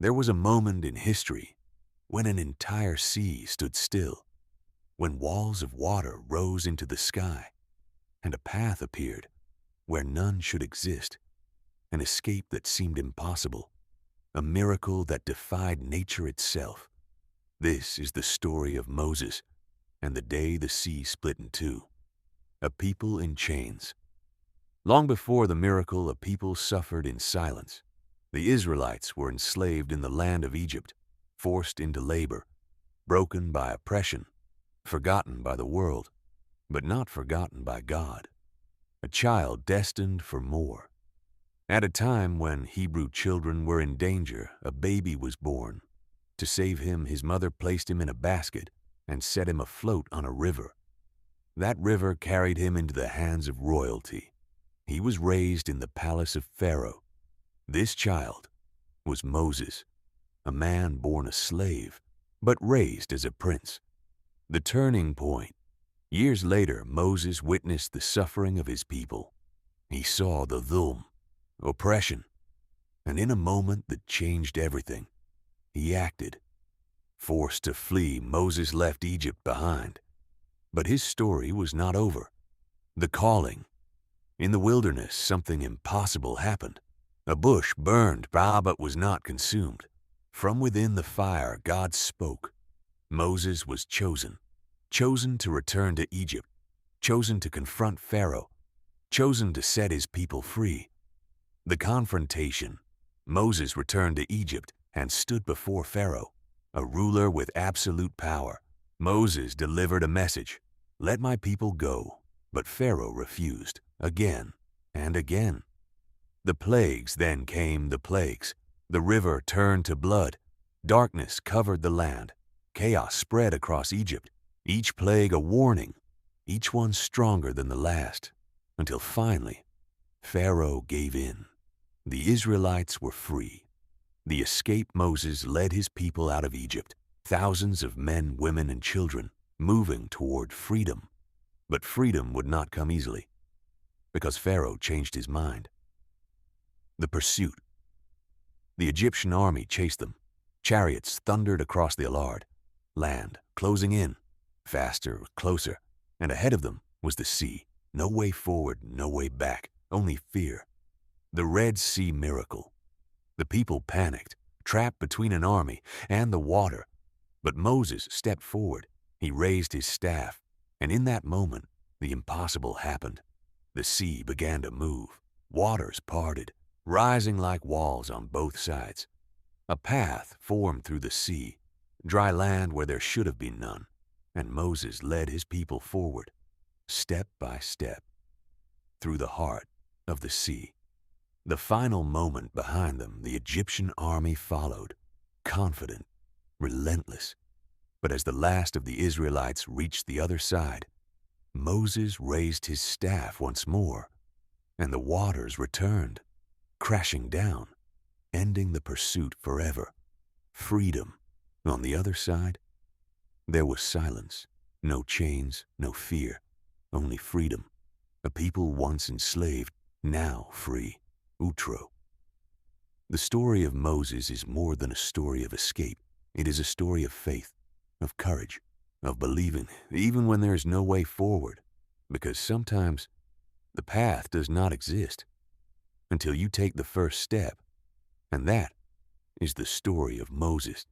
There was a moment in history when an entire sea stood still, when walls of water rose into the sky, and a path appeared where none should exist, an escape that seemed impossible, a miracle that defied nature itself. This is the story of Moses and the day the sea split in two. A people in chains. Long before the miracle, a people suffered in silence. The Israelites were enslaved in the land of Egypt, forced into labor, broken by oppression, forgotten by the world, but not forgotten by God. A child destined for more. At a time when Hebrew children were in danger, a baby was born. To save him, his mother placed him in a basket and set him afloat on a river. That river carried him into the hands of royalty. He was raised in the palace of Pharaoh. This child was Moses, a man born a slave, but raised as a prince. The turning point. Years later, Moses witnessed the suffering of his people. He saw the dhulm, oppression, and in a moment that changed everything, he acted. Forced to flee, Moses left Egypt behind. But his story was not over. The calling. In the wilderness, something impossible happened. A bush burned, but was not consumed. From within the fire, God spoke. Moses was chosen to return to Egypt, chosen to confront Pharaoh, chosen to set his people free. The confrontation. Moses returned to Egypt and stood before Pharaoh, a ruler with absolute power. Moses delivered a message, "Let my people go," but Pharaoh refused, again and again. The plagues then came, the plagues. The river turned to blood. Darkness covered the land. Chaos spread across Egypt. Each plague a warning, each one stronger than the last, until finally, Pharaoh gave in. The Israelites were free. The escaped Moses led his people out of Egypt, thousands of men, women, and children moving toward freedom. But freedom would not come easily, because Pharaoh changed his mind. The pursuit. The Egyptian army chased them. Chariots thundered across the Alard, land closing in, faster, closer, and ahead of them was the sea. No way forward, no way back, only fear. The Red Sea miracle. The people panicked, trapped between an army and the water. But Moses stepped forward. He raised his staff, and in that moment, the impossible happened. The sea began to move. Waters parted, rising like walls on both sides. A path formed through the sea, dry land where there should have been none, and Moses led his people forward, step by step, through the heart of the sea. The final moment behind them, the Egyptian army followed, confident, relentless. But as the last of the Israelites reached the other side, Moses raised his staff once more, and the waters returned, crashing down, ending the pursuit forever. Freedom. On the other side, there was silence, no chains, no fear, only freedom. A people once enslaved, now free. Outro. The story of Moses is more than a story of escape. It is a story of faith, of courage, of believing, even when there is no way forward, because sometimes the path does not exist until you take the first step, and that is the story of Moses.